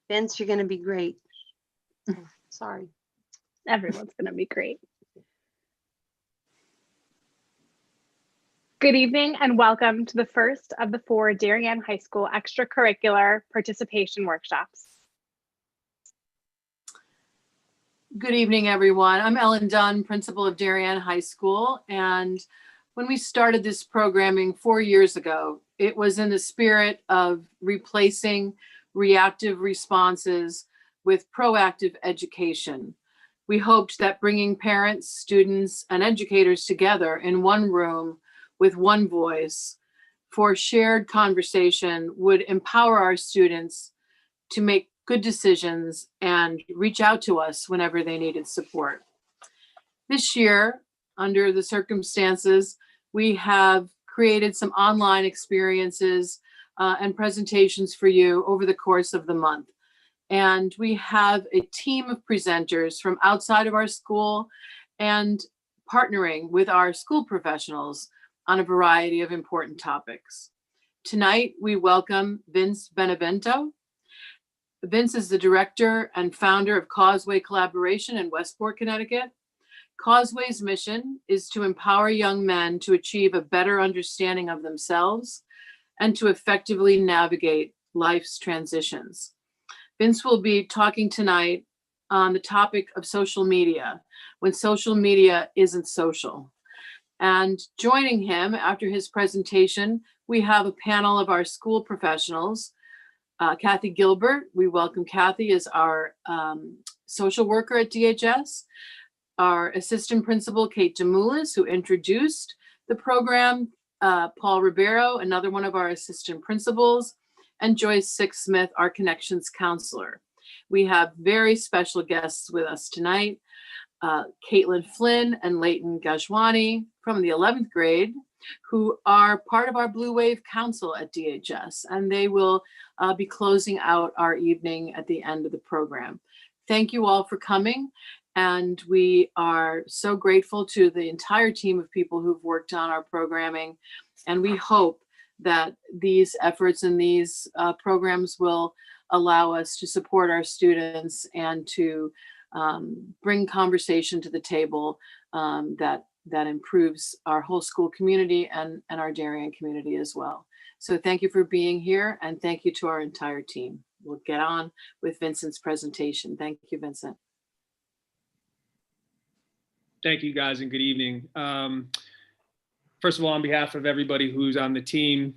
Vince, you're going to be great. Sorry. Everyone's going to be great. Good evening and welcome to the first of the 4 Darien High School extracurricular participation workshops. Good evening, everyone. I'm Ellen Dunn, principal of Darien High School. And when we started this programming 4 years ago, it was in the spirit of replacing reactive responses with proactive education. We hoped that bringing parents, students, and educators together in one room with one voice for shared conversation would empower our students to make good decisions and reach out to us whenever they needed support. This year, under the circumstances, we have created some online experiences and presentations for you over the course of the month. And we have a team of presenters from outside of our school and partnering with our school professionals on a variety of important topics. Tonight, we welcome Vince Benevento. Vince is the director and founder of Causeway Collaboration in Westport, Connecticut. Causeway's mission is to empower young men to achieve a better understanding of themselves and to effectively navigate life's transitions. Vince will be talking tonight on the topic of social media, when social media isn't social. And joining him after his presentation, we have a panel of our school professionals. Kathy Gilbert, we welcome Kathy as our social worker at DHS. Our assistant principal, Kate Demoulas, who introduced the program, Paul Ribeiro, another one of our assistant principals, and Joyce Six-Smith, our connections counselor. We have very special guests with us tonight, Caitlin Flynn and Leighton Gajwani from the 11th grade, who are part of our Blue Wave Council at DHS, and they will be closing out our evening at the end of the program. Thank you all for coming, and we are so grateful to the entire team of people who've worked on our programming, and we hope that these efforts and these programs will allow us to support our students and to bring conversation to the table that improves our whole school community and our Darien community as well. So thank you for being here, and thank you to our entire team. We'll get on with Vincent's presentation. Thank you, Vincent. Thank you, guys, and good evening. First of all, on behalf of everybody who's on the team,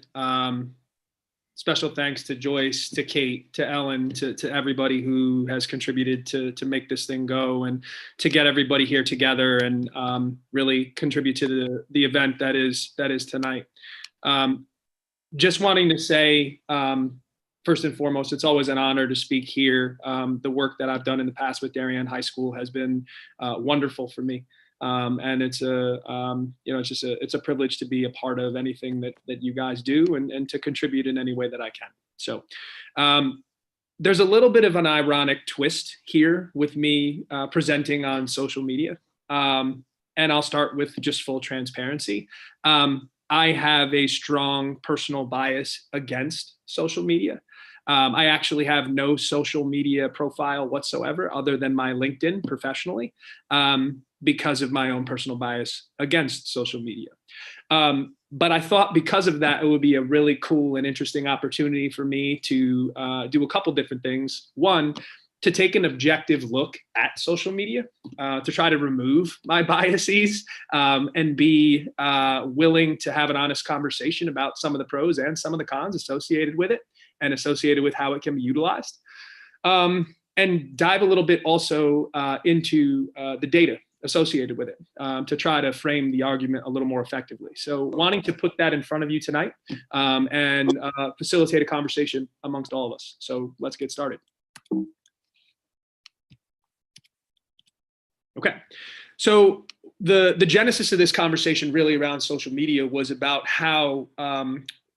special thanks to Joyce, to Kate, to Ellen, to everybody who has contributed to make this thing go and to get everybody here together and really contribute to the event that is tonight. Just wanting to say, first and foremost, it's always an honor to speak here. The work that I've done in the past with Darien High School has been wonderful for me. And it's a privilege to be a part of anything that you guys do and to contribute in any way that I can. So there's a little bit of an ironic twist here with me presenting on social media. And I'll start with just full transparency. I have a strong personal bias against social media. I actually have no social media profile whatsoever other than my LinkedIn professionally. Because of my own personal bias against social media. But I thought because of that, it would be a really cool and interesting opportunity for me to do a couple different things. One, to take an objective look at social media, to try to remove my biases and be willing to have an honest conversation about some of the pros and some of the cons associated with it and associated with how it can be utilized. And dive a little bit also into the data associated with it to try to frame the argument a little more effectively. So wanting to put that in front of you tonight and facilitate a conversation amongst all of us. So let's get started. Okay, so the genesis of this conversation really around social media was about how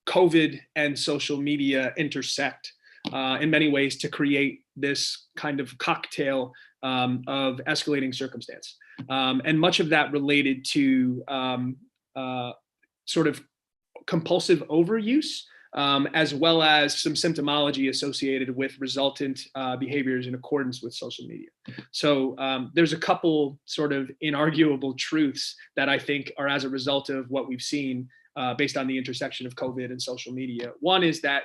COVID and social media intersect in many ways to create this kind of cocktail of escalating circumstance. And much of that related to sort of compulsive overuse as well as some symptomology associated with resultant behaviors in accordance with social media. So there's a couple sort of inarguable truths that I think are as a result of what we've seen based on the intersection of COVID and social media. One is that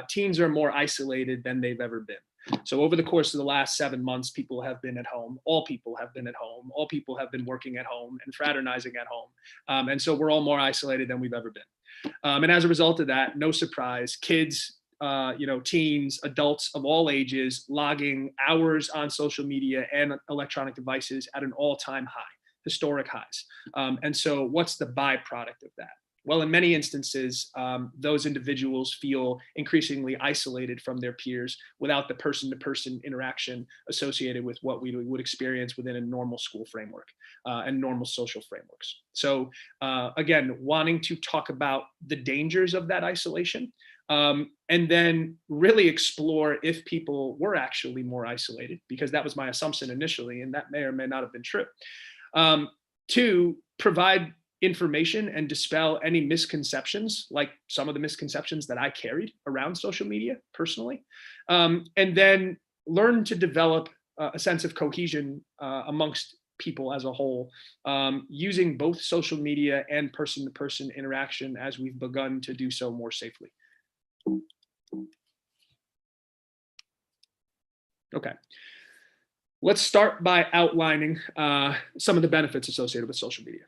teens are more isolated than they've ever been. So over the course of the last 7 months, people have been at home. All people have been at home. All people have been working at home and fraternizing at home. And so we're all more isolated than we've ever been. And as a result of that, no surprise, kids, teens, adults of all ages, logging hours on social media and electronic devices at an all-time high, historic highs. And so what's the byproduct of that? Well, in many instances, those individuals feel increasingly isolated from their peers without the person-to-person interaction associated with what we would experience within a normal school framework and normal social frameworks. So again, wanting to talk about the dangers of that isolation, and then really explore if people were actually more isolated, because that was my assumption initially, and that may or may not have been true. To provide information and dispel any misconceptions, like some of the misconceptions that I carried around social media personally, and then learn to develop a sense of cohesion amongst people as a whole, using both social media and person-to-person interaction as we've begun to do so more safely. Okay. Let's start by outlining some of the benefits associated with social media.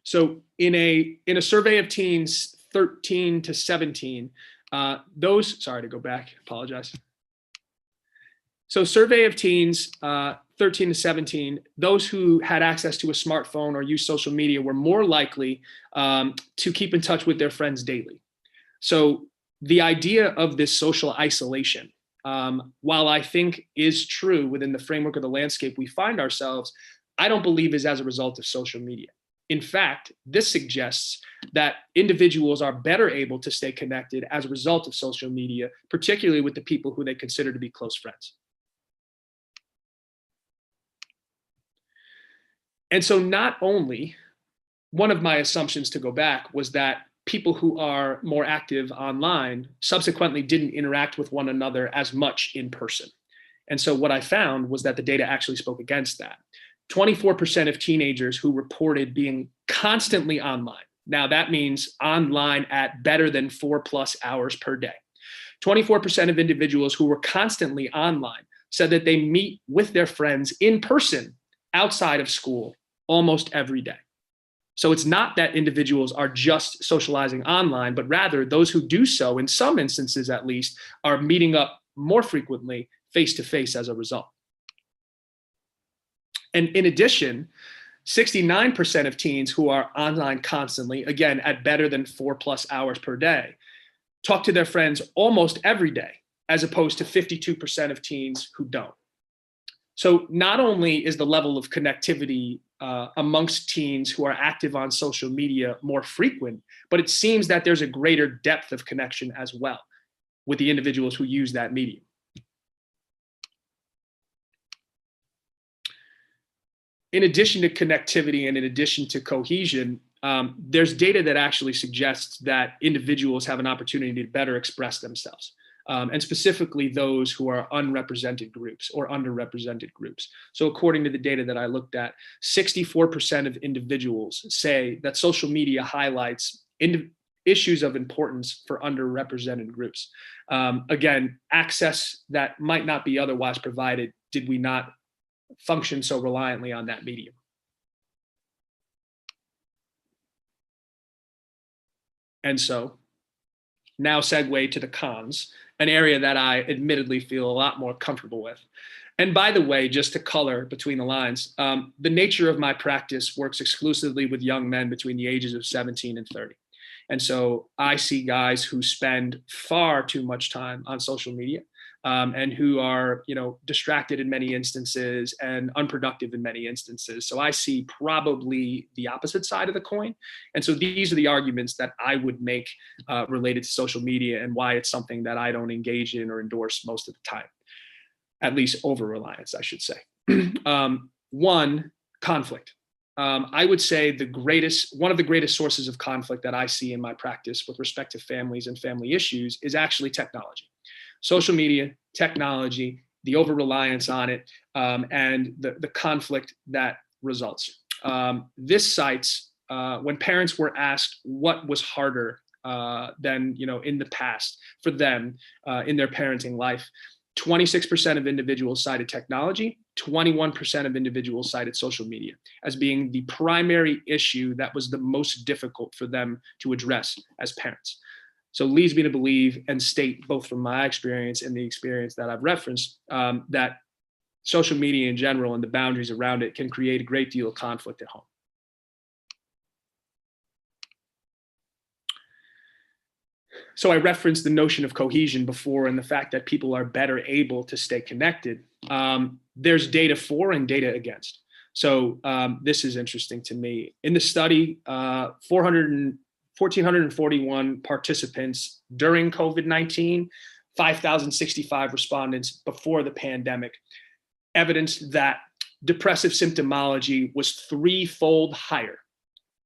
So in a survey of teens 13 to 17, sorry to go back, apologize. So survey of teens 13 to 17, those who had access to a smartphone or used social media were more likely to keep in touch with their friends daily. So the idea of this social isolation, while I think is true within the framework of the landscape we find ourselves, I don't believe is as a result of social media. In fact, this suggests that individuals are better able to stay connected as a result of social media, particularly with the people who they consider to be close friends. And so not only, one of my assumptions to go back was that people who are more active online subsequently didn't interact with one another as much in person. And so what I found was that the data actually spoke against that. 24% of teenagers who reported being constantly online. Now that means online at better than 4+ hours per day. 24% of individuals who were constantly online said that they meet with their friends in person outside of school almost every day. So it's not that individuals are just socializing online, but rather those who do so, in some instances at least, are meeting up more frequently face-to-face as a result. And in addition, 69% of teens who are online constantly, again, at better than 4+ hours per day, talk to their friends almost every day, as opposed to 52% of teens who don't. So not only is the level of connectivity amongst teens who are active on social media more frequent, but it seems that there's a greater depth of connection as well with the individuals who use that medium. In addition to connectivity and in addition to cohesion, there's data that actually suggests that individuals have an opportunity to better express themselves, and specifically those who are unrepresented groups or underrepresented groups. So according to the data that I looked at, 64% of individuals say that social media highlights issues of importance for underrepresented groups. Again, access that might not be otherwise provided did we not function so reliantly on that medium. And so now segue to the cons, an area that I admittedly feel a lot more comfortable with. And by the way, just to color between the lines, the nature of my practice works exclusively with young men between the ages of 17 and 30. And so I see guys who spend far too much time on social media, and who are, distracted in many instances and unproductive in many instances. So I see probably the opposite side of the coin. And so these are the arguments that I would make related to social media and why it's something that I don't engage in or endorse most of the time, at least over reliance, I should say. One, conflict. I would say one of the greatest sources of conflict that I see in my practice with respect to families and family issues is actually technology. Social media, technology, the over-reliance on it, and the conflict that results. This cites when parents were asked what was harder than in the past for them in their parenting life. 26% of individuals cited technology, 21% of individuals cited social media as being the primary issue that was the most difficult for them to address as parents. So leads me to believe and state, both from my experience and the experience that I've referenced, that social media in general and the boundaries around it can create a great deal of conflict at home. So I referenced the notion of cohesion before and the fact that people are better able to stay connected. There's data for and data against. So this is interesting to me. In the study, 1,441 participants during COVID-19, 5,065 respondents before the pandemic, evidenced that depressive symptomology was threefold higher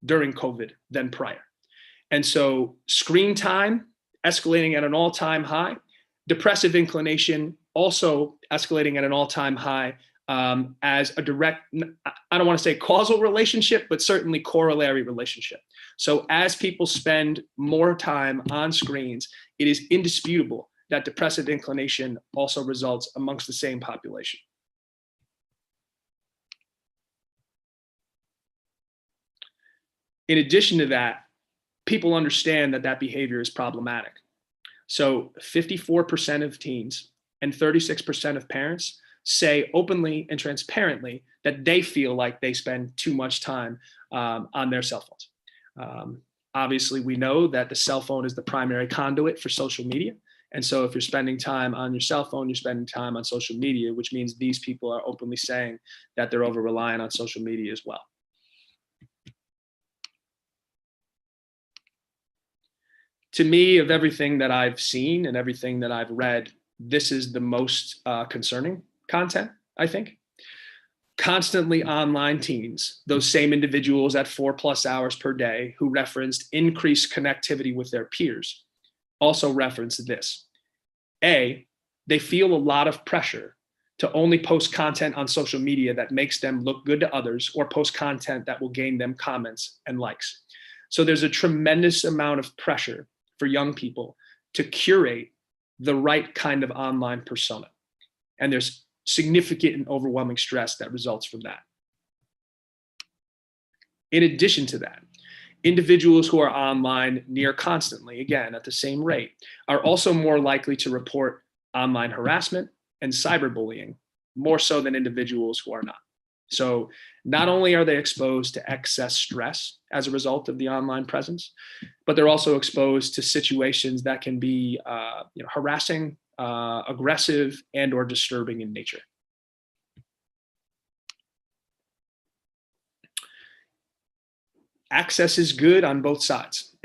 during COVID than prior. And so screen time escalating at an all-time high, depressive inclination also escalating at an all-time high as a direct, I don't want to say causal relationship, but certainly corollary relationship. So as people spend more time on screens, it is indisputable that depressive inclination also results amongst the same population. In addition to that, people understand that that behavior is problematic. So 54% of teens and 36% of parents say openly and transparently that they feel like they spend too much time on their cell phones. Obviously, we know that the cell phone is the primary conduit for social media. And so if you're spending time on your cell phone, you're spending time on social media, which means these people are openly saying that they're over-reliant on social media as well. To me, of everything that I've seen and everything that I've read, this is the most concerning content, I think. Constantly online teens, those same individuals at 4+ hours per day who referenced increased connectivity with their peers, also referenced this. A, they feel a lot of pressure to only post content on social media that makes them look good to others or post content that will gain them comments and likes. So there's a tremendous amount of pressure for young people to curate the right kind of online persona. And there's significant and overwhelming stress that results from that. In addition to that, individuals who are online near constantly, again, at the same rate, are also more likely to report online harassment and cyberbullying, more so than individuals who are not. So not only are they exposed to excess stress as a result of the online presence, but they're also exposed to situations that can be harassing, aggressive, and or disturbing in nature. Access is good on both sides.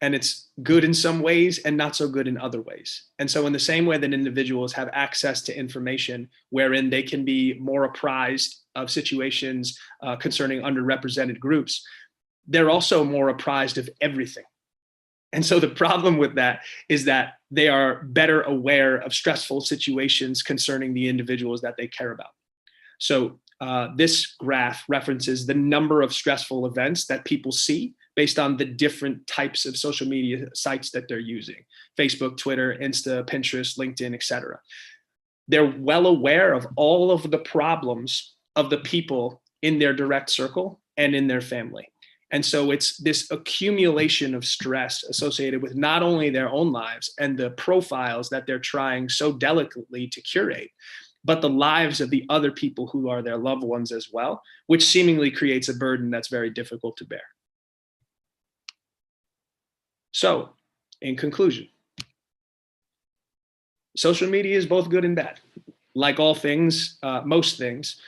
And it's good in some ways and not so good in other ways. And so in the same way that individuals have access to information wherein they can be more apprised of situations concerning underrepresented groups, they're also more apprised of everything. And so the problem with that is that they are better aware of stressful situations concerning the individuals that they care about. So this graph references the number of stressful events that people see based on the different types of social media sites that they're using: Facebook, Twitter, Insta, Pinterest, LinkedIn, etc. They're well aware of all of the problems of the people in their direct circle and in their family. And so it's this accumulation of stress associated with not only their own lives and the profiles that they're trying so delicately to curate, but the lives of the other people who are their loved ones as well, which seemingly creates a burden that's very difficult to bear. So, in conclusion, social media is both good and bad. Like all things, most things,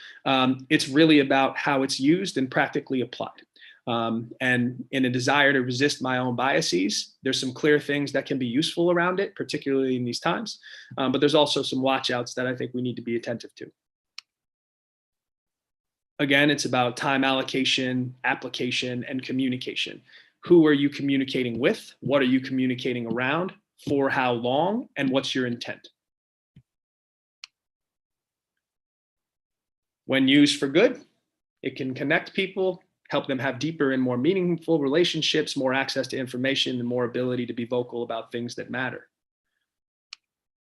it's really about how it's used and practically applied. And in a desire to resist my own biases, there's some clear things that can be useful around it, particularly in these times. But there's also some watch outs that I think we need to be attentive to. Again, it's about time allocation, application, and communication. Who are you communicating with? What are you communicating around? For how long? And what's your intent? When used for good, it can connect people, help them have deeper and more meaningful relationships, more access to information, and more ability to be vocal about things that matter.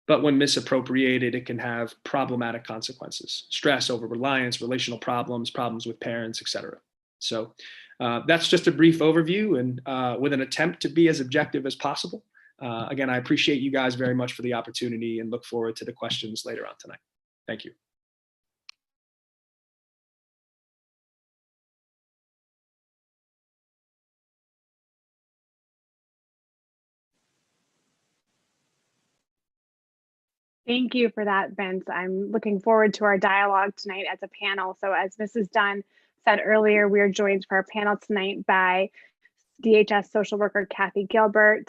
But when misappropriated, it can have problematic consequences: stress, over reliance, relational problems, problems with parents, etc. So that's just a brief overview, and with an attempt to be as objective as possible. Again, I appreciate you guys very much for the opportunity and look forward to the questions later on tonight. Thank you. Thank you for that, Vince. I'm looking forward to our dialogue tonight as a panel. So as Mrs. Dunn said earlier, we are joined for our panel tonight by DHS social worker Kathy Gilbert,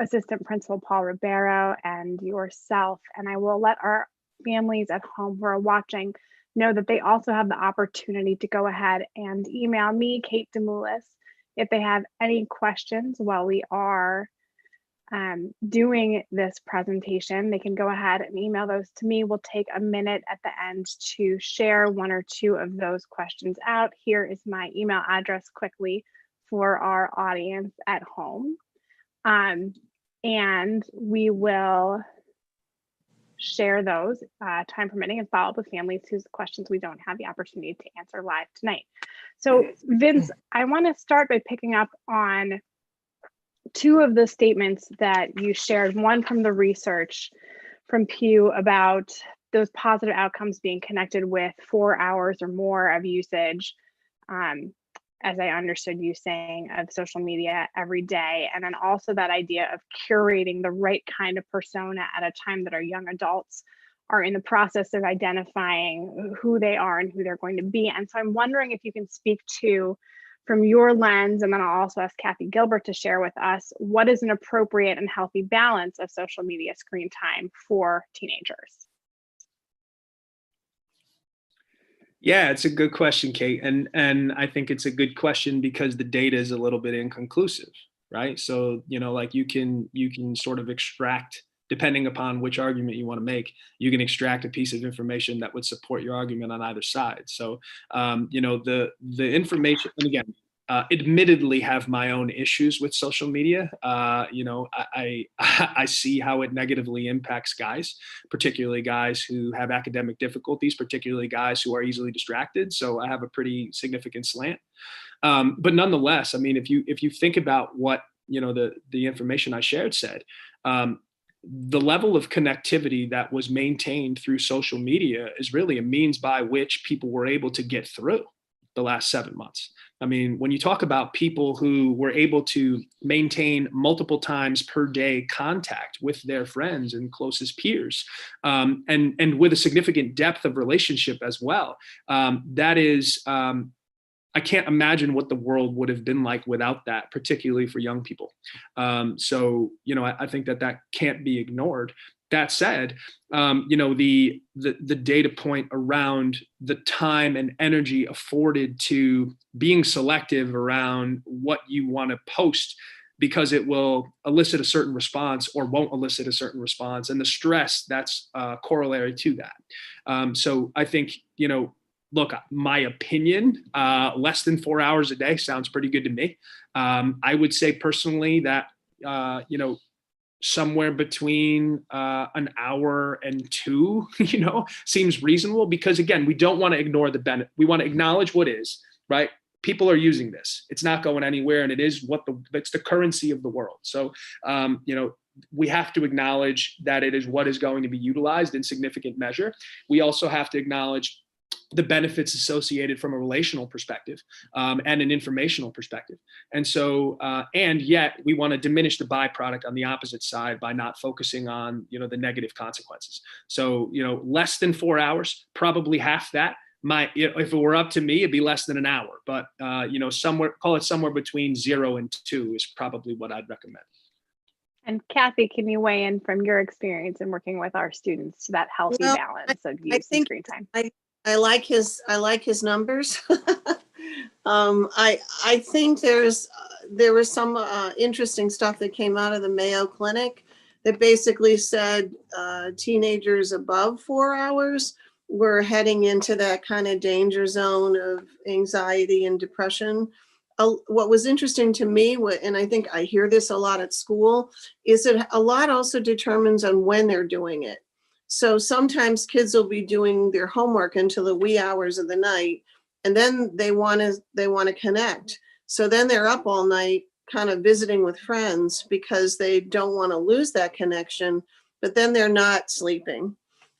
Assistant Principal Paul Ribeiro, and yourself. And I will let our families at home who are watching know that they also have the opportunity to go ahead and email me, Kate Demoulis, if they have any questions while we are doing this presentation. They can go ahead and email those to me. We'll take a minute at the end to share one or two of those questions out. Here is my email address quickly for our audience at home. And we will share those time permitting and follow up with families whose questions we don't have the opportunity to answer live tonight. So Vince, I want to start by picking up on two of the statements that you shared, one from the research from Pew about those positive outcomes being connected with 4 hours or more of usage, as I understood you saying, of social media every day. And then also that idea of curating the right kind of persona at a time that our young adults are in the process of identifying who they are and who they're going to be. And so I'm wondering if you can speak to, from your lens, and then I'll also ask Kathy Gilbert to share with us, what is an appropriate and healthy balance of social media screen time for teenagers? Yeah, it's a good question, Kate. And I think it's a good question because the data is a little bit inconclusive, right? So, like you can sort of extract, depending upon which argument you want to make, you can extract a piece of information that would support your argument on either side. So, the information, and again, admittedly have my own issues with social media. I see how it negatively impacts guys, particularly guys who have academic difficulties, particularly guys who are easily distracted. So I have a pretty significant slant. But nonetheless, I mean, if you think about what the information I shared said, the level of connectivity that was maintained through social media is really a means by which people were able to get through the last 7 months. I mean, when you talk about people who were able to maintain multiple times per day contact with their friends and closest peers, and with a significant depth of relationship as well, that is, I can't imagine what the world would have been like without that, particularly for young people. So, I think that can't be ignored. That said, the data point around the time and energy afforded to being selective around what you want to post, because it will elicit a certain response or won't elicit a certain response, and the stress that's corollary to that. So I think, look, my opinion, less than 4 hours a day sounds pretty good to me. I would say personally that, somewhere between an hour and two, seems reasonable, because again, we don't want to ignore the benefit. We want to acknowledge what is, right? People are using this. It's not going anywhere, and it is it's the currency of the world. So, we have to acknowledge that it is what is going to be utilized in significant measure. We also have to acknowledge the benefits associated from a relational perspective, and an informational perspective. And so, and yet we want to diminish the byproduct on the opposite side by not focusing on, the negative consequences. So, less than 4 hours, probably half that. If it were up to me, it'd be less than an hour, but, call it somewhere between 0 and 2 is probably what I'd recommend. And Kathy, can you weigh in from your experience in working with our students to that healthy balance of use and screen time? I like his numbers. I think there was some interesting stuff that came out of the Mayo Clinic that basically said teenagers above 4 hours were heading into that kind of danger zone of anxiety and depression. What was interesting to me, and I think I hear this a lot at school, is that a lot also determines on when they're doing it. So sometimes kids will be doing their homework until the wee hours of the night, and then they want to connect. So then they're up all night kind of visiting with friends because they don't want to lose that connection, but then they're not sleeping.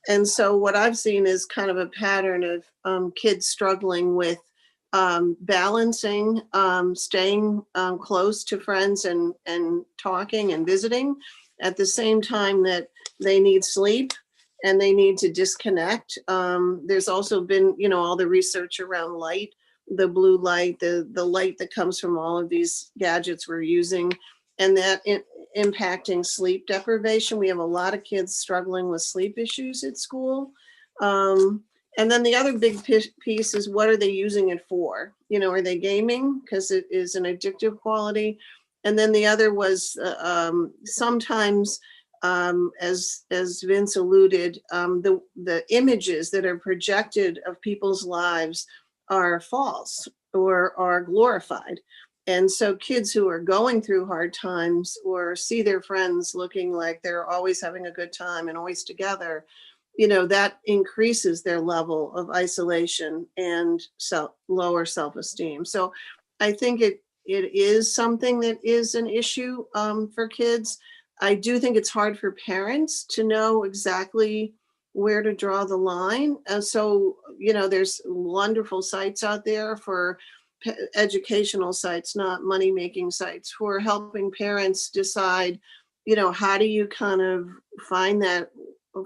And so what I've seen is kind of a pattern of kids struggling with balancing, staying close to friends and talking and visiting at the same time that they need sleep and they need to disconnect. There's also been, all the research around light, the blue light, the light that comes from all of these gadgets we're using, and that impacting sleep deprivation. We have a lot of kids struggling with sleep issues at school. And then the other big piece is, what are they using it for? Are they gaming? Because it is an addictive quality. And then the other was sometimes, as Vince alluded, the images that are projected of people's lives are false or are glorified. And so kids who are going through hard times or see their friends looking like they're always having a good time and always together, that increases their level of isolation and lower self-esteem. So I think it is something that is an issue for kids. I do think it's hard for parents to know exactly where to draw the line. And so, there's wonderful sites out there for educational sites, not money-making sites, for helping parents decide, how do you kind of find that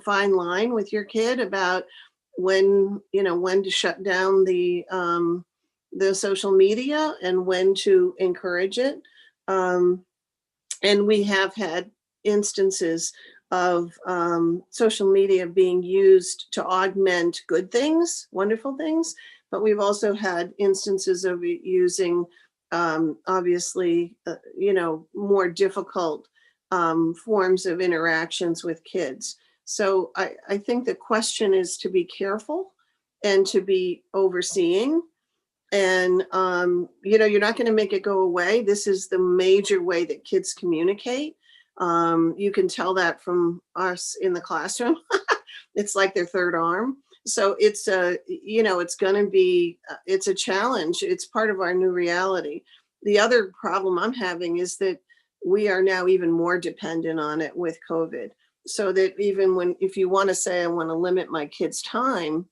fine line with your kid about when to shut down the social media and when to encourage it. And we have had instances of social media being used to augment good things, wonderful things, but we've also had instances of it using obviously, more difficult forms of interactions with kids. So I think the question is to be careful and to be overseeing. And, you're not going to make it go away. This is the major way that kids communicate. You can tell that from us in the classroom. It's like their third arm. So it's it's going to be, it's a challenge. It's part of our new reality. The other problem I'm having is that we are now even more dependent on it with COVID. So that even if you want to say, I want to limit my kid's time,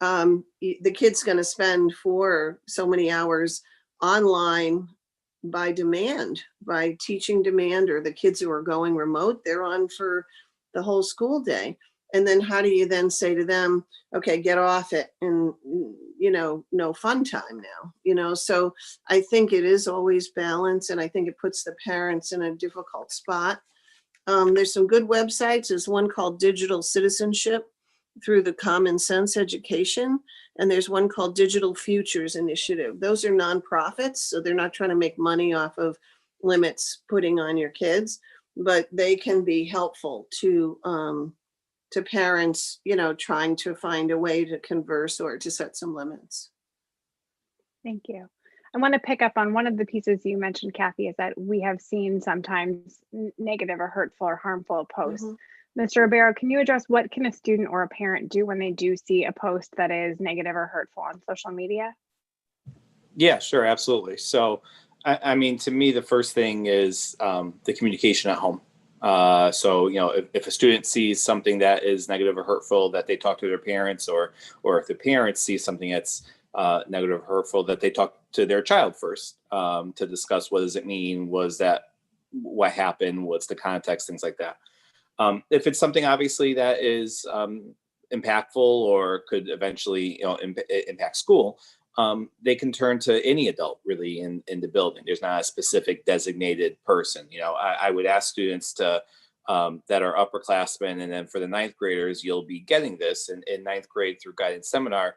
the kid's going to spend so many hours online by demand, by teaching demand, or the kids who are going remote, they're on for the whole school day. And then how do you then say to them, okay, get off it and, no fun time now, so I think it is always balance. And I think it puts the parents in a difficult spot. There's some good websites. There's one called Digital Citizenship through the Common Sense Education. And there's one called Digital Futures Initiative. Those are nonprofits, so they're not trying to make money off of limits putting on your kids, but they can be helpful to parents, trying to find a way to converse or to set some limits. Thank you. I want to pick up on one of the pieces you mentioned, Kathy, is that we have seen sometimes negative or hurtful or harmful posts. Mm-hmm. Mr. Ribeiro, can you address what can a student or a parent do when they do see a post that is negative or hurtful on social media? Yeah, sure, absolutely. So, I mean, to me, the first thing is the communication at home. So, if a student sees something that is negative or hurtful, that they talk to their parents, or if the parents see something that's negative or hurtful, that they talk to their child first to discuss what does it mean, what happened, what's the context, things like that. If it's something obviously that is impactful or could eventually impact school, they can turn to any adult really in the building. There's not a specific designated person. I would ask students to that are upperclassmen. And then for the ninth graders, you'll be getting this in ninth grade through guidance seminar.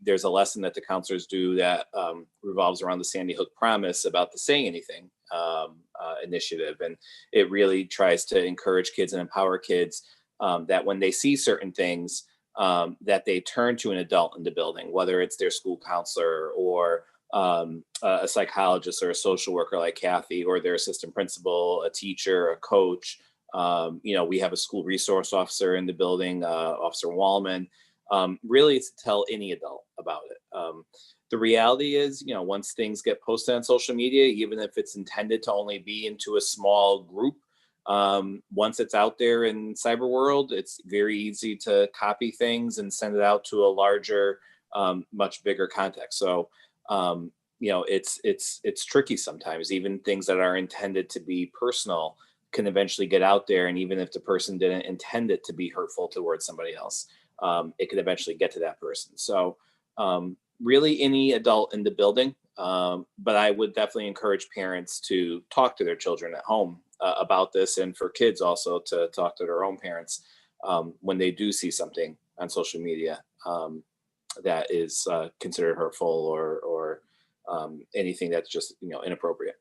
There's a lesson that the counselors do that revolves around the Sandy Hook Promise about the Saying Anything initiative. And it really tries to encourage kids and empower kids that when they see certain things, that they turn to an adult in the building, whether it's their school counselor or a psychologist or a social worker like Kathy, or their assistant principal, a teacher, a coach. We have a school resource officer in the building, Officer Wallman. Really to tell any adult about it. The reality is, once things get posted on social media, even if it's intended to only be into a small group, once it's out there in cyber world, it's very easy to copy things and send it out to a larger, much bigger context. So, it's tricky sometimes. Even things that are intended to be personal can eventually get out there. And even if the person didn't intend it to be hurtful towards somebody else, it could eventually get to that person. So really any adult in the building, but I would definitely encourage parents to talk to their children at home about this, and for kids also to talk to their own parents when they do see something on social media that is considered hurtful or anything that's just inappropriate.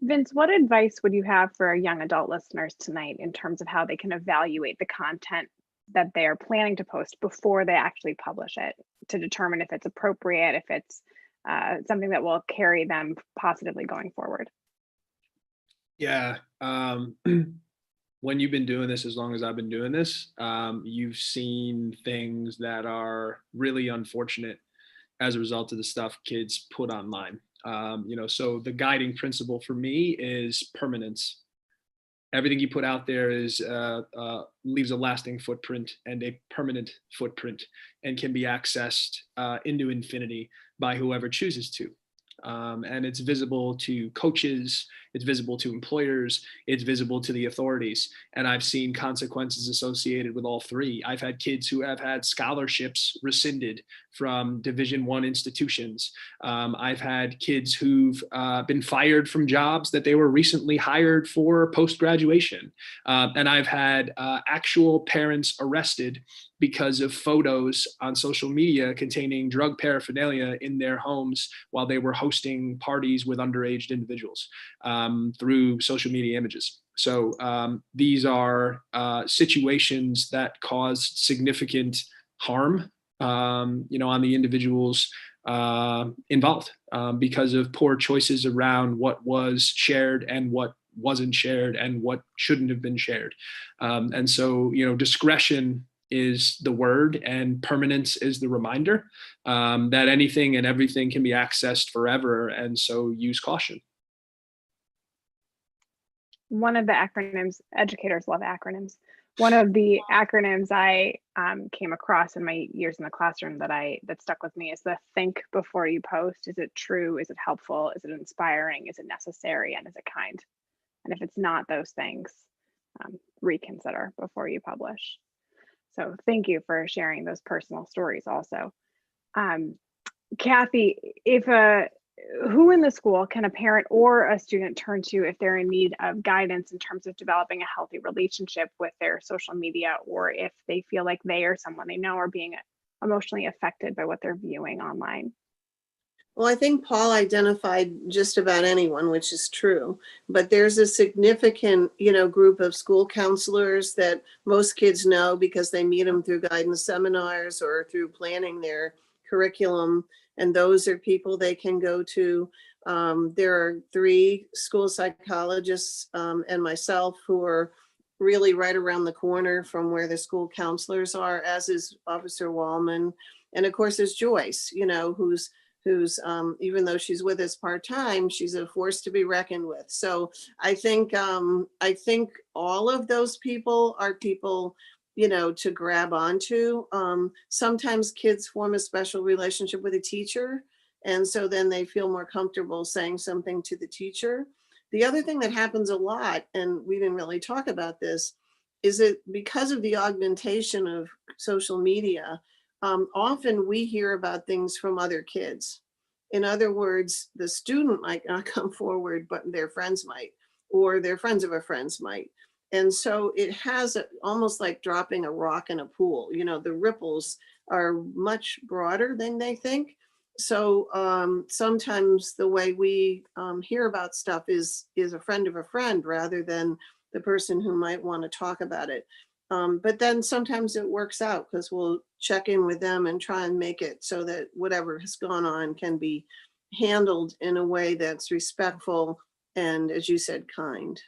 Vince, what advice would you have for our young adult listeners tonight in terms of how they can evaluate the content that they are planning to post before they actually publish it, to determine if it's appropriate, if it's something that will carry them positively going forward? Yeah. When you've been doing this as long as I've been doing this, you've seen things that are really unfortunate as a result of the stuff kids put online. So the guiding principle for me is permanence. Everything you put out there leaves a lasting footprint and a permanent footprint, and can be accessed into infinity by whoever chooses to. And it's visible to coaches, it's visible to employers, it's visible to the authorities. And I've seen consequences associated with all three. I've had kids who have had scholarships rescinded from Division I institutions. I've had kids who've been fired from jobs that they were recently hired for post-graduation. And I've had actual parents arrested because of photos on social media containing drug paraphernalia in their homes while they were hosting parties with underage individuals through social media images. So these are situations that cause significant harm, on the individuals involved because of poor choices around what was shared and what wasn't shared and what shouldn't have been shared. And so, discretion is the word, and permanence is the reminder that anything and everything can be accessed forever. And so use caution. One of the acronyms, educators love acronyms. One of the acronyms I came across in my years in the classroom that stuck with me is the think before you post. Is it true? Is it helpful? Is it inspiring? Is it necessary? And is it kind? And if it's not those things, reconsider before you publish. So thank you for sharing those personal stories also. Kathy, who in the school can a parent or a student turn to if they're in need of guidance in terms of developing a healthy relationship with their social media, or if they feel like they or someone they know are being emotionally affected by what they're viewing online? Well, I think Paul identified just about anyone, which is true, but there's a significant, group of school counselors that most kids know because they meet them through guidance seminars or through planning their curriculum. And those are people they can go to. There are 3 school psychologists and myself who are really right around the corner from where the school counselors are, as is Officer Wallman. And of course, there's Joyce, who's even though she's with us part-time, she's a force to be reckoned with. So I think all of those people are people, to grab onto. Sometimes kids form a special relationship with a teacher, and so then they feel more comfortable saying something to the teacher. The other thing that happens a lot, and we didn't really talk about this, is that because of the augmentation of social media, often we hear about things from other kids. In other words, the student might not come forward, but their friends might, or their friends of a friends might. And so it has almost like dropping a rock in a pool. You know, the ripples are much broader than they think. So sometimes the way we hear about stuff is a friend of a friend rather than the person who might want to talk about it. But then sometimes it works out because we'll check in with them and try and make it so that whatever has gone on can be handled in a way that's respectful and, as you said, kind.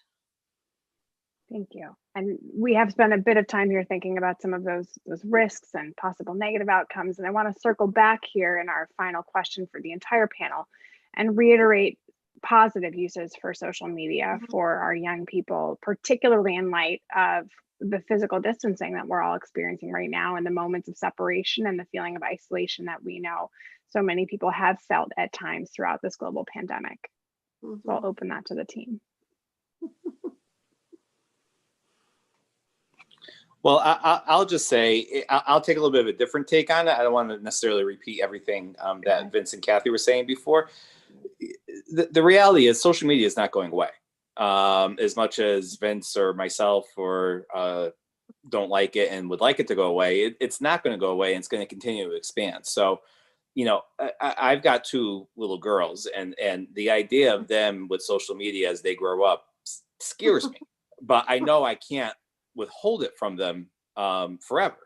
Thank you. And we have spent a bit of time here thinking about some of those risks and possible negative outcomes. And I want to circle back here in our final question for the entire panel and reiterate positive uses for social media for our young people, particularly in light of the physical distancing that we're all experiencing right now and the moments of separation and the feeling of isolation that we know so many people have felt at times throughout this global pandemic. So I'll open that to the team. Well, I'll just say, I'll take a little bit of a different take on it. I don't want to necessarily repeat everything that Vince and Kathy were saying before. The reality is social media is not going away. As much as Vince or myself or don't like it and would like it to go away, it's not going to go away, and it's going to continue to expand. So, you know, I've got 2 little girls, and the idea of them with social media as they grow up scares me. But I know I can't withhold it from them forever.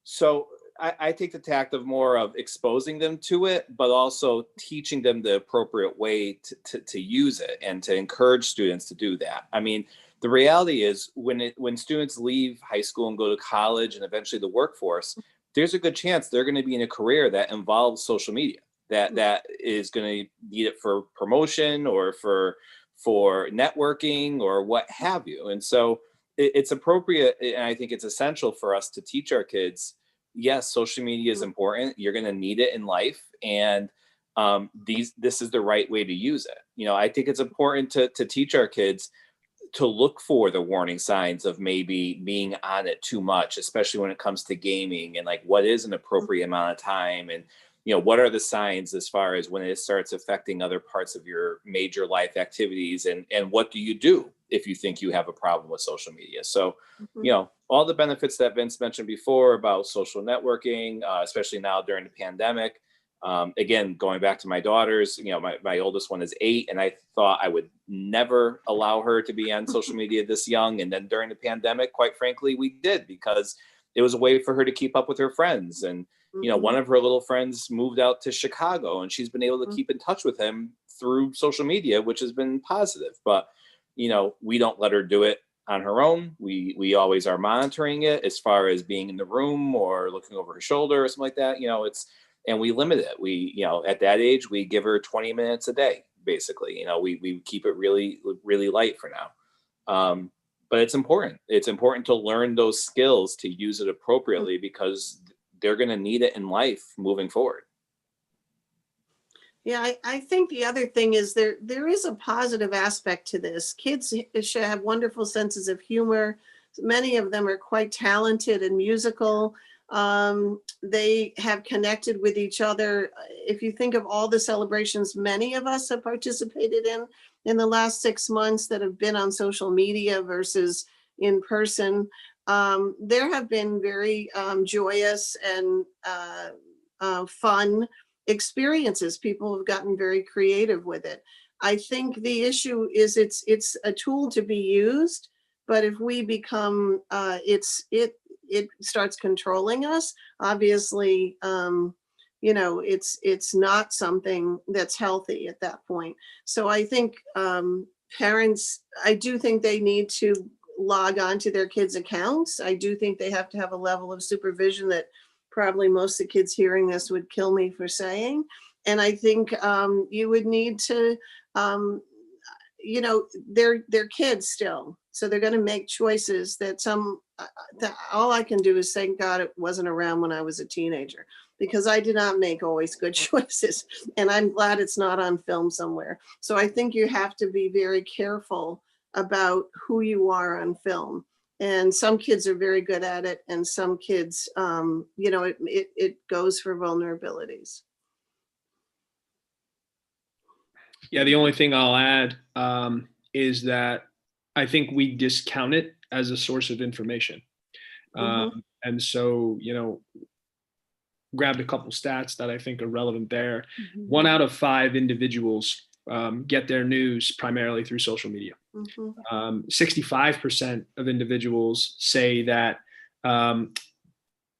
So I take the tact of more of exposing them to it, but also teaching them the appropriate way to use it and to encourage students to do that. I mean, the reality is when students leave high school and go to college and eventually the workforce, there's a good chance they're going to be in a career that involves social media, that is going to need it for promotion or for networking or what have you. And so it's appropriate, and I think it's essential for us to teach our kids, yes, social media is important. You're going to need it in life, and this is the right way to use it. You know, I think it's important to teach our kids to look for the warning signs of maybe being on it too much, especially when it comes to gaming, and like what is an appropriate amount of time, and you know, what are the signs as far as when it starts affecting other parts of your major life activities, and what do you do if you think you have a problem with social media? So, you know, all the benefits that Vince mentioned before about social networking, especially now during the pandemic. Again, going back to my daughters, you know, my oldest one is 8, and I thought I would never allow her to be on social media this young. And then during the pandemic, quite frankly, we did, because it was a way for her to keep up with her friends. And, you know, one of her little friends moved out to Chicago, and she's been able to keep in touch with him through social media, which has been positive. But, you know, we don't let her do it on her own. We always are monitoring it as far as being in the room or looking over her shoulder or something like that. You know, and we limit it. We, you know, at that age, we give her 20 minutes a day, basically. You know, we keep it really, really light for now. But it's important. It's important to learn those skills to use it appropriately, because they're going to need it in life moving forward. Yeah, I think the other thing is there is a positive aspect to this. Kids should have wonderful senses of humor. Many of them are quite talented and musical. They have connected with each other. If you think of all the celebrations many of us have participated in the last 6 months that have been on social media versus in person, there have been very joyous and fun experiences. People have gotten very creative with it. I think the issue is it's a tool to be used, but if we become it starts controlling us, obviously, you know, it's not something that's healthy at that point. So I think parents, I do think they need to log on to their kids' accounts. I do think they have to have a level of supervision that probably most of the kids hearing this would kill me for saying. And I think you would need to, you know, they're kids still. So they're going to make choices that all I can do is thank God it wasn't around when I was a teenager, because I did not make always good choices. And I'm glad it's not on film somewhere. So I think you have to be very careful about who you are on film. And some kids are very good at it, and some kids, you know, it goes for vulnerabilities. Yeah, the only thing I'll add is that I think we discount it as a source of information. And so, grabbed a couple stats that I think are relevant there. 1 out of 5 individuals get their news primarily through social media. 65% of individuals say that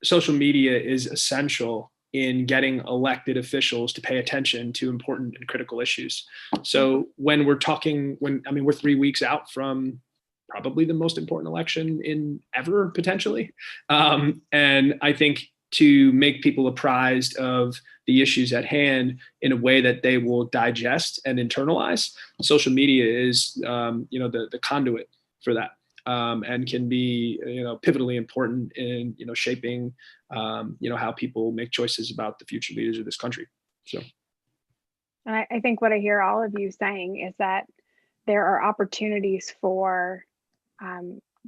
social media is essential in getting elected officials to pay attention to important and critical issues. So when we're 3 weeks out from probably the most important election in ever, potentially. And I think to make people apprised of the issues at hand in a way that they will digest and internalize, social media is, the conduit for that. And can be, pivotally important in, shaping, how people make choices about the future leaders of this country. So. And I think what I hear all of you saying is that there are opportunities for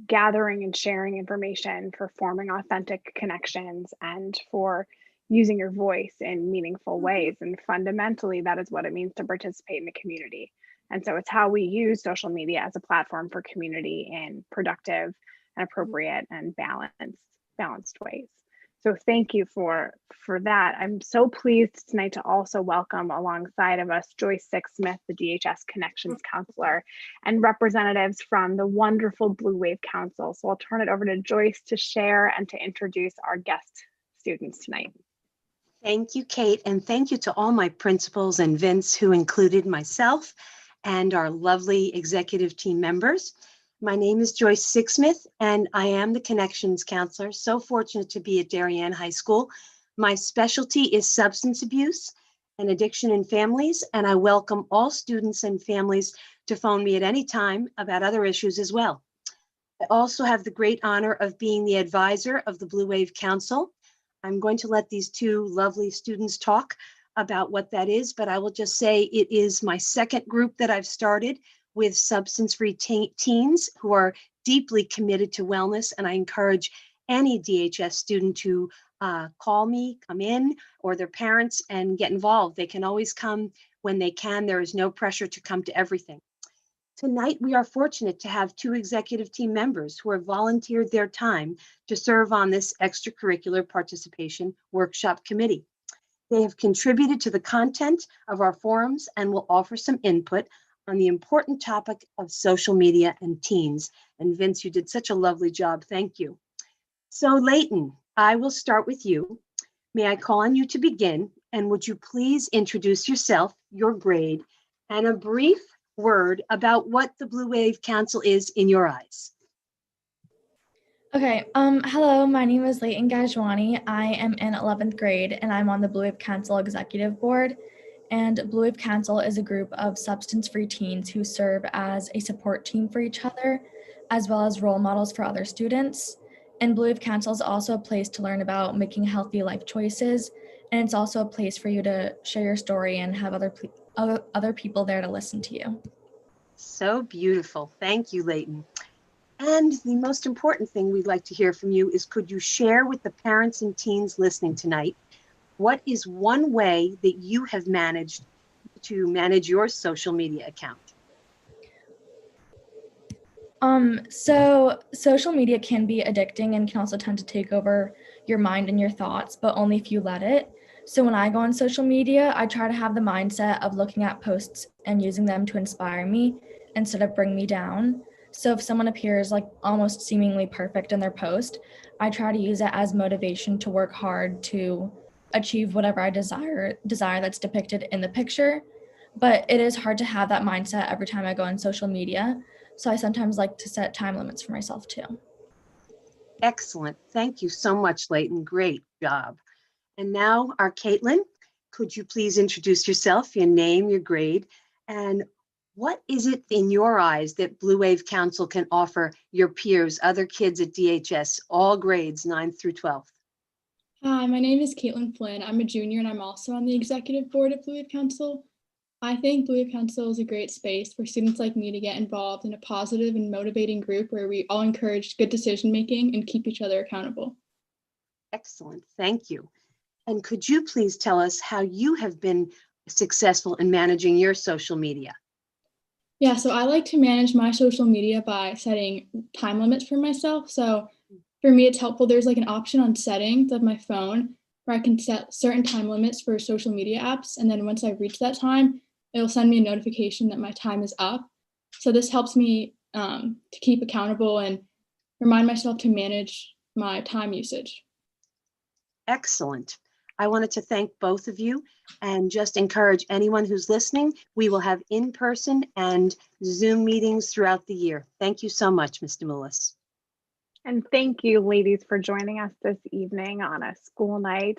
gathering and sharing information, for forming authentic connections, and for using your voice in meaningful ways. And fundamentally, that is what it means to participate in the community. And so it's how we use social media as a platform for community in productive and appropriate and balanced ways. So thank you for that. I'm so pleased tonight to also welcome alongside of us Joyce Sixsmith, the DHS Connections Counselor, and representatives from the wonderful Blue Wave Council. So I'll turn it over to Joyce to share and to introduce our guest students tonight. Thank you, Kate, and thank you to all my principals and Vince, who included myself and our lovely executive team members. My name is Joyce Sixsmith, and I am the Connections Counselor. So fortunate to be at Darien High School. My specialty is substance abuse and addiction in families, and I welcome all students and families to phone me at any time about other issues as well. I also have the great honor of being the advisor of the Blue Wave Council. I'm going to let these two lovely students talk about what that is, but I will just say it is my second group that I've started with substance-free teens who are deeply committed to wellness. And I encourage any DHS student to call me, come in, or their parents and get involved. They can always come when they can. There is no pressure to come to everything. Tonight, we are fortunate to have 2 executive team members who have volunteered their time to serve on this extracurricular participation workshop committee. They have contributed to the content of our forums and will offer some input on the important topic of social media and teens. And Vince, you did such a lovely job. Thank you. So Leighton, I will start with you. May I call on you to begin? And would you please introduce yourself, your grade, and a brief word about what the Blue Wave Council is in your eyes? Okay, hello, my name is Leighton Gajwani. I am in 11th grade and I'm on the Blue Wave Council Executive Board. And Blue Wave Council is a group of substance-free teens who serve as a support team for each other, as well as role models for other students. And Blue Wave Council is also a place to learn about making healthy life choices. And it's also a place for you to share your story and have other people there to listen to you. So beautiful. Thank you, Leighton. And the most important thing we'd like to hear from you is, could you share with the parents and teens listening tonight, what is one way that you have managed to manage your social media account? So social media can be addicting and can also tend to take over your mind and your thoughts, but only if you let it. So when I go on social media, I try to have the mindset of looking at posts and using them to inspire me instead of bring me down. So if someone appears like almost seemingly perfect in their post, I try to use it as motivation to work hard to achieve whatever I desire that's depicted in the picture. But it is hard to have that mindset every time I go on social media. So I sometimes like to set time limits for myself too. Excellent. Thank you so much, Leighton. Great job. And now our Caitlin, could you please introduce yourself, your name, your grade, and what is it in your eyes that Blue Wave Council can offer your peers, other kids at DHS, all grades 9 through 12? Hi, my name is Caitlin Flynn. I'm a junior and I'm also on the executive board at Blue Wave Council. I think Blue Wave Council is a great space for students like me to get involved in a positive and motivating group where we all encourage good decision making and keep each other accountable. Excellent. Thank you. And could you please tell us how you have been successful in managing your social media? Yeah, so I like to manage my social media by setting time limits for myself. So for me, it's helpful. There's like an option on settings of my phone where I can set certain time limits for social media apps. And then once I reach that time, it'll send me a notification that my time is up. So this helps me to keep accountable and remind myself to manage my time usage. Excellent. I wanted to thank both of you and just encourage anyone who's listening. We will have in-person and Zoom meetings throughout the year. Thank you so much, Mr. Millis. And thank you, ladies, for joining us this evening on a school night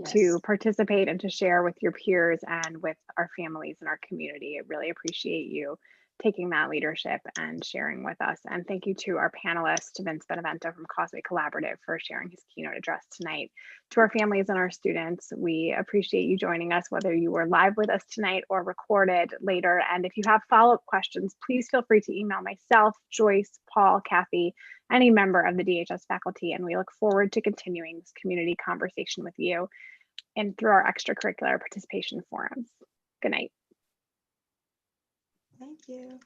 to participate and to share with your peers and with our families and our community. I really appreciate you taking that leadership and sharing with us. And thank you to our panelist, Vince Benevento from Causeway Collaborative, for sharing his keynote address tonight. To our families and our students, we appreciate you joining us, whether you were live with us tonight or recorded later. And if you have follow-up questions, please feel free to email myself, Joyce, Paul, Kathy, any member of the DHS faculty, and we look forward to continuing this community conversation with you and through our extracurricular participation forums. Good night. Thank you.